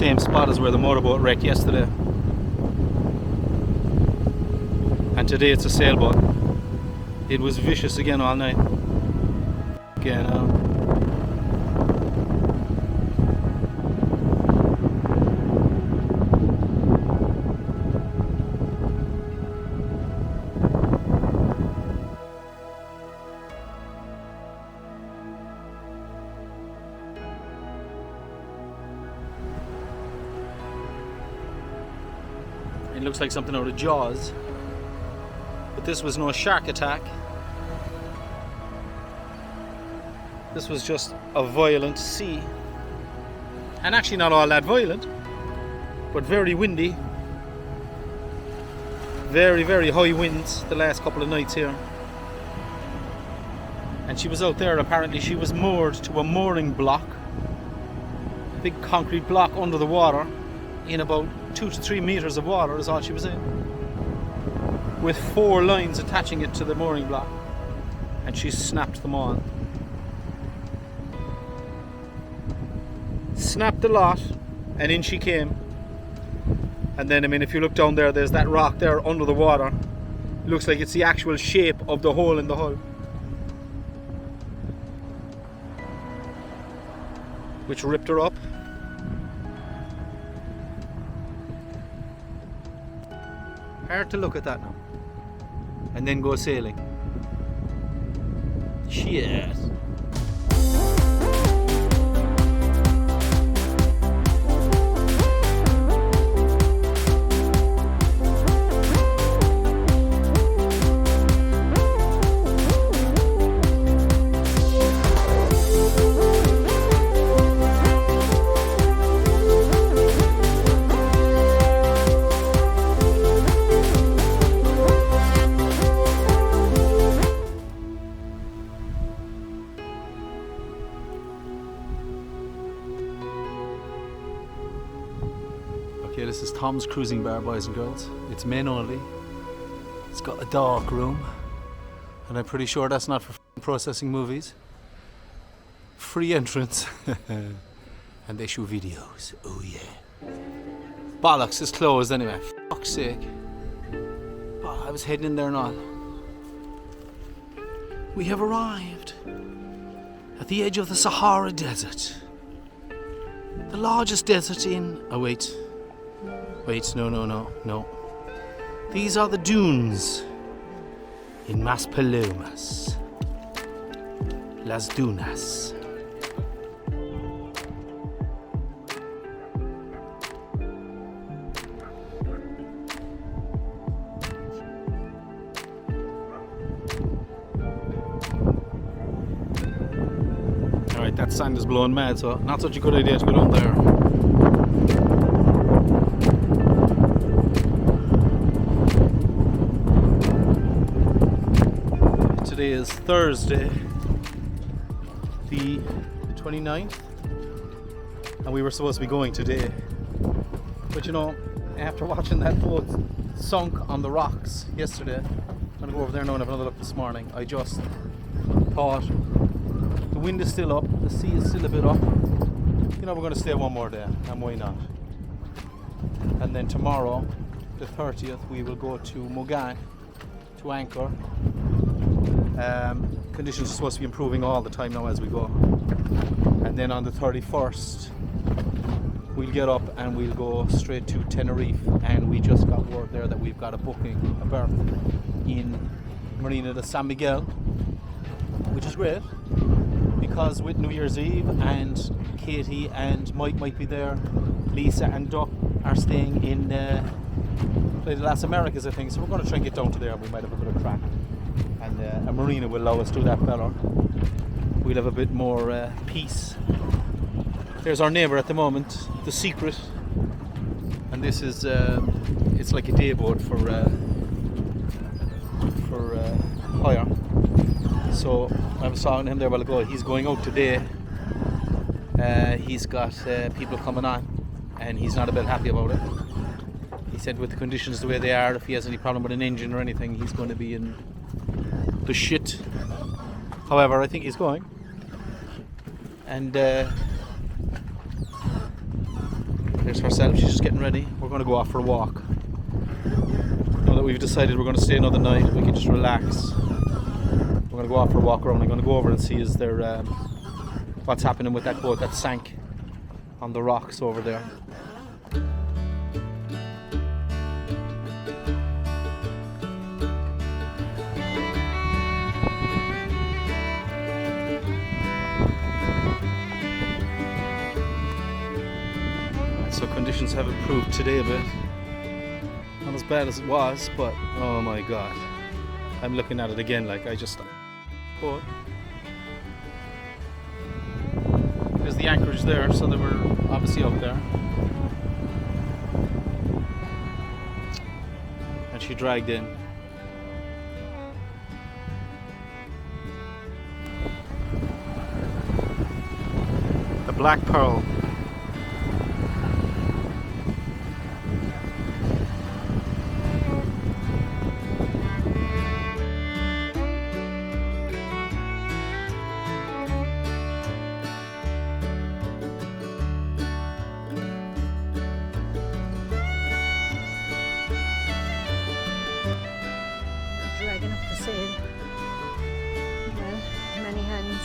same spot as where the motorboat wrecked yesterday. And today it's a sailboat. It was vicious again all night. Again, it looks like something out of Jaws, but this was no shark attack. This was just a violent sea, and actually not all that violent, but very windy. Very, very high winds the last couple of nights here. And she was out there, apparently she was moored to a mooring block, a big concrete block under the water, in about 2 to 3 meters of water is all she was in, with 4 lines attaching it to the mooring block, and she snapped them all. Snapped the lot, and in she came. And then, I mean, if you look down there, there's that rock there under the water. It looks like it's the actual shape of the hole in the hull, which ripped her up. Hard to look at that now and then go sailing. Shit. Okay, this is Tom's Cruising Bar, boys and girls. It's men only. It's got a dark room, and I'm pretty sure that's not for processing movies. Free entrance, and they show videos. Oh yeah. Bollocks, it's closed anyway. Fuck's sake. Oh, I was heading in there and all. We have arrived at the edge of the Sahara Desert. The largest desert in... Oh wait, no. These are the dunes in Maspalomas. Las Dunas. Alright, that sand is blowing mad, so not such a good idea to go down there. Today is Thursday, the 29th, and we were supposed to be going today. But you know, after watching that boat sunk on the rocks yesterday, I'm going to go over there now and have another look this morning. I just thought, the wind is still up, the sea is still a bit up. You know, we're going to stay one more day, and why not? And then tomorrow, the 30th, we will go to Mohammedia to anchor. Conditions are supposed to be improving all the time now as we go. And then on the 31st, we'll get up and we'll go straight to Tenerife. And we just got word there that we've got a booking, a berth in Marina de San Miguel, which is great because with New Year's Eve, and Katie and Mike might be there, Lisa and Duck are staying in Playa del Las Americas, I think. So we're going to try and get down to there and we might have a bit of crack. And a marina will allow us to do that better. We'll have a bit more peace. There's our neighbour at the moment, the Secret, and this is it's like a day boat for hire. So I was talking to him there a while ago. He's going out today. He's got people coming on, and he's not a bit happy about it. He said with the conditions the way they are, if he has any problem with an engine or anything, he's going to be in the shit. However, I think he's going, and There's herself, she's just getting ready. We're going to go off for a walk. Now that we've decided we're going to stay another night, we can just relax. We're going to go off for a walk around. I'm going to go over and see is there what's happening with that boat that sank on the rocks over there. So conditions have improved today a bit. Not as bad as it was, but oh my god. I'm looking at it again like I just... But there's the anchorage there, so they were obviously up there. And she dragged in. The Black Pearl. Dragging up the sail. Well, many hands.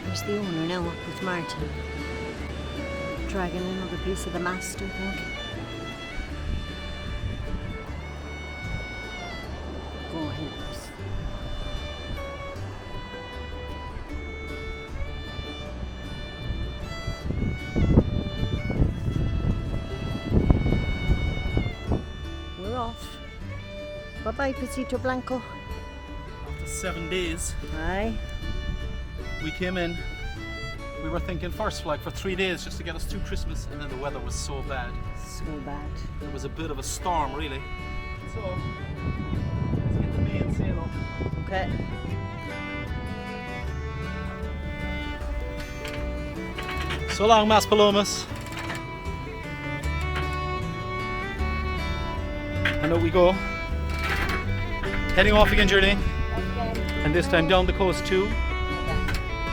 There's the owner now up with Martin. Dragging another piece of the mast, I think. Go ahead, Chris. Off. Bye-bye, Pesito Blanco. After 7 days, Aye. we came in. We were thinking first flight for 3 days just to get us through Christmas, and then the weather was so bad. So bad. It was a bit of a storm, really. So, let's get the main sail up. Okay. So long, Maspalomas. And out we go. Heading off again, journey. And this time down the coast to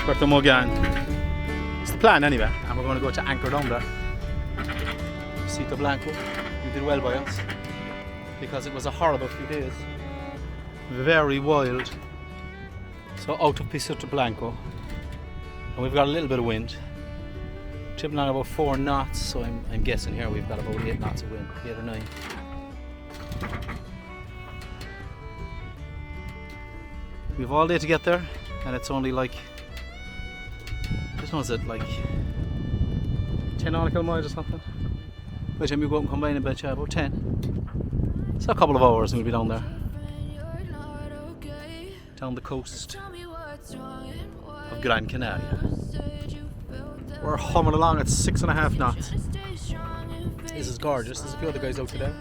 Puerto Morgan. It's the plan anyway. And we're going to go to anchor down there. Pesito Blanco. You did well by us. Because it was a horrible few days. Very wild. So out of Pesito Blanco. And we've got a little bit of wind. Tipping on about 4 knots. So I'm guessing here we've got about 8 knots of wind. 8 or 9. We've all day to get there, and it's only like, this one's at like 10 nautical miles or something. By the time you go out and combine a bit, yeah, about 10. So a couple of hours and we'll be down there. Down the coast of Gran Canaria. We're humming along at 6.5 knots. This is gorgeous. There's a few other guys out today.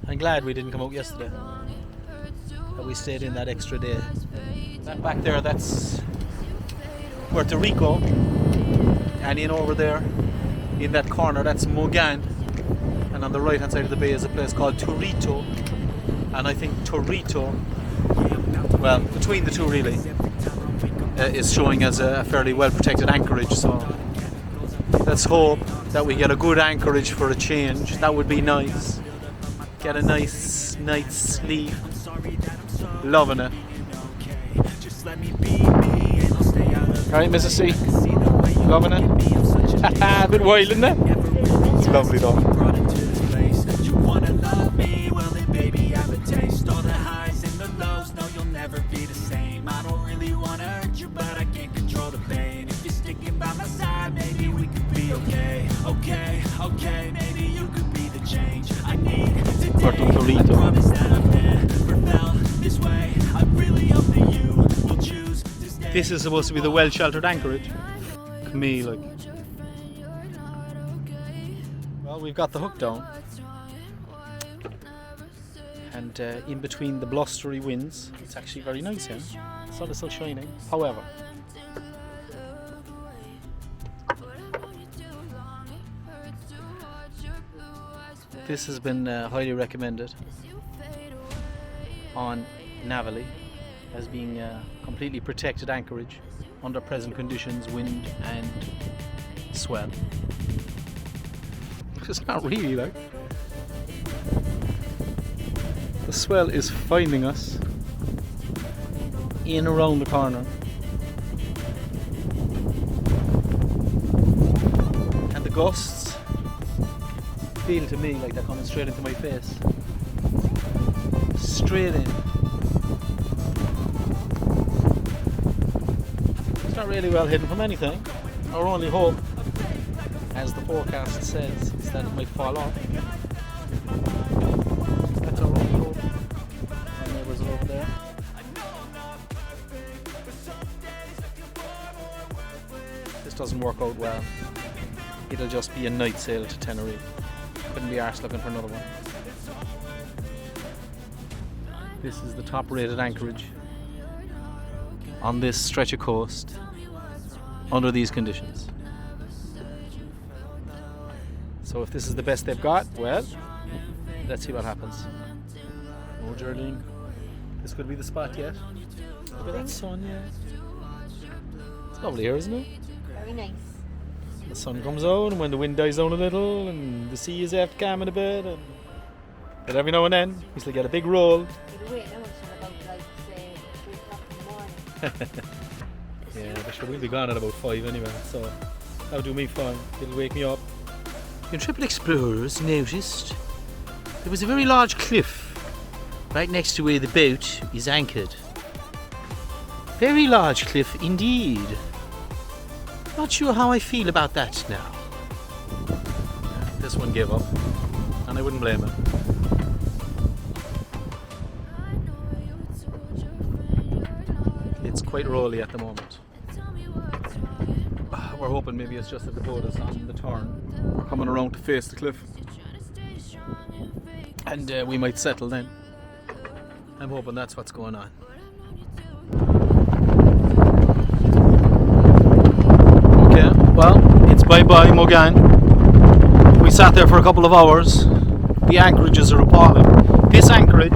I'm glad we didn't come out yesterday. That we stayed in that extra day. That back there, that's Puerto Rico. And in over there, in that corner, that's Mogan. And on the right hand side of the bay is a place called Torito. And I think Torito, well, between the two really, is showing as a fairly well protected anchorage. So let's hope that we get a good anchorage for a change. That would be nice. Get a nice night's sleep. Loving it. Alright, Mrs. C. Loving it. A bit wild, isn't it? It's lovely though. Puerto Torito. This is supposed to be the well-sheltered anchorage. Me, like. Well, we've got the hook down. And in between the blustery winds, it's actually very nice here. The sun is still shining. However, this has been highly recommended on navally as being a completely protected anchorage under present conditions, wind and swell. It's not really like. The swell is finding us in around the corner. And the gusts feel to me like they're coming straight into my face. Straight in. It's not really well hidden from anything. Our only hope, as the forecast says, is that it might fall off. That's our only hope. My neighbours are over there. This doesn't work out well. It'll just be a night sail to Tenerife. Couldn't be arsed looking for another one. This is the top rated anchorage on this stretch of coast under these conditions. So if this is the best they've got, well, let's see what happens. Oh, Geraldine, this could be the spot yet. Look at that sun, yeah. It's lovely here, isn't it? Very nice. The sun comes out, and when the wind dies down a little, and the sea is after calming a bit, and but every now and then we still get a big roll. You'll be waiting out until about, like, say, 3 o'clock in the morning. Yeah, but sure, we'll be gone at about 5 anyway, so that'll do me fine. It'll wake me up. The intrepid explorers noticed there was a very large cliff right next to where the boat is anchored. Very large cliff indeed. Not sure how I feel about that now. This one gave up, and I wouldn't blame it. It's quite rolly at the moment. We're hoping maybe it's just that the boat is on the turn. We're coming around to face the cliff, and we might settle then. I'm hoping that's what's going on. Okay, well, it's bye-bye Mogan. We sat there for a couple of hours. The anchorages are appalling. This anchorage,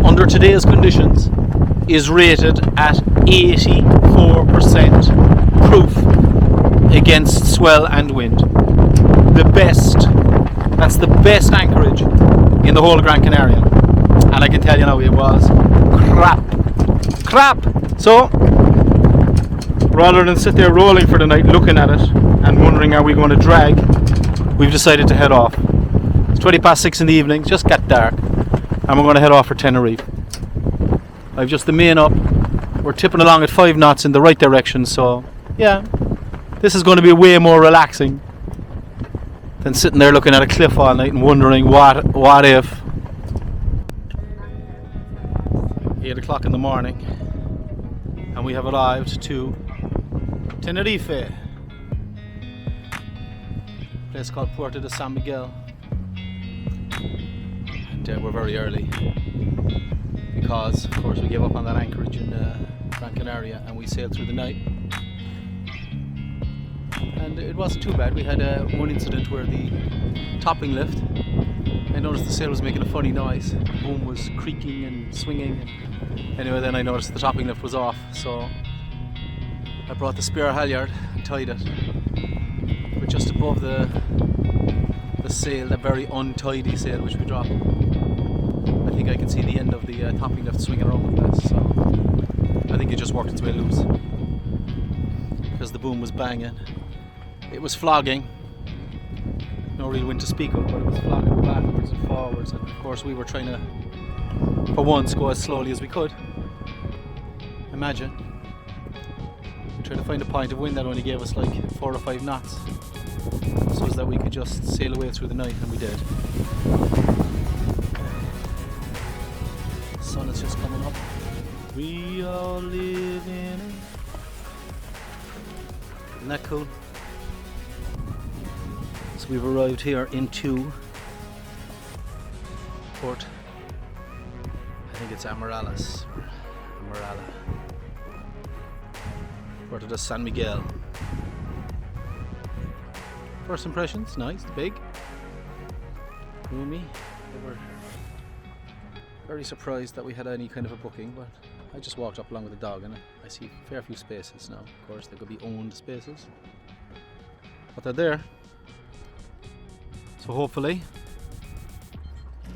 under today's conditions, is rated at 84% proof against swell and wind. The best. That's the best anchorage in the whole of Gran Canaria. And I can tell you now, it was crap. So, rather than sit there rolling for the night looking at it and wondering are we going to drag, we've decided to head off. It's 6:20 in the evening, just got dark, and we're going to head off for Tenerife. I've just the main up. We're tipping along at 5 knots in the right direction, so yeah, this is going to be way more relaxing than sitting there looking at a cliff all night and wondering what if. 8 o'clock in the morning, and we have arrived to Tenerife, a place called Puerto de San Miguel, and we're very early because, of course, we gave up on that anchorage in Gran Canaria and we sailed through the night. And it wasn't too bad. We had one incident where the topping lift, I noticed the sail was making a funny noise. The boom was creaking and swinging. And anyway, then I noticed the topping lift was off, so I brought the spare halyard and tied it. But just above the sail, the very untidy sail which we dropped, I think I can see the end of the topping lift swinging around the place. So I think it just worked its way loose because the boom was banging. It was flogging. No real wind to speak of, but it was flogging backwards and forwards, and of course we were trying to, for once, go as slowly as we could. Imagine. We tried to find a point of wind that only gave us like 4 or 5 knots, so as that we could just sail away through the night, and we did. The sun is just coming up. We all live in it. Isn't that cool? So we've arrived here into Port, I think it's Amarales, or Amarala, Puerto de San Miguel. First impressions, nice, big, roomy. Very surprised that we had any kind of a booking, but I just walked up along with the dog and I see a fair few spaces now. Of course, they could be owned spaces, but they're there. So hopefully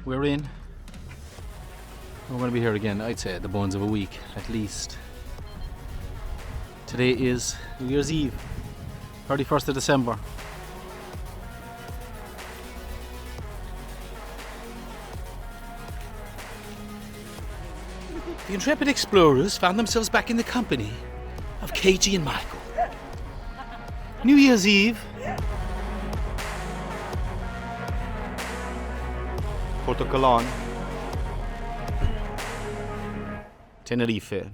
we're in. We're going to be here again, I'd say, at the bones of a week at least. Today is New Year's Eve, 31st of December. The intrepid explorers found themselves back in the company of Katie and Michael. New Year's Eve. Porto Colón. Tenerife.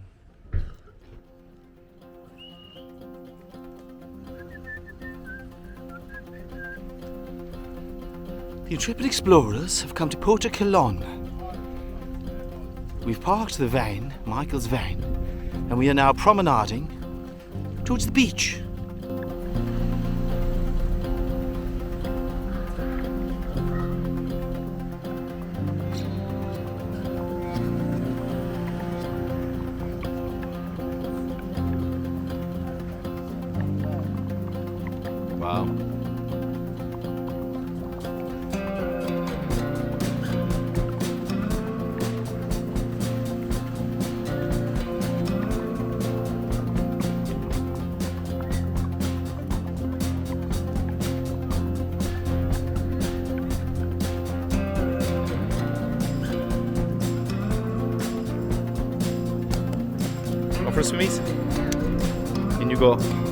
The intrepid explorers have come to Porto Colón. We've parked the van, Michael's van, and we are now promenading towards the beach. Wow. Go for a swimmies? In you go.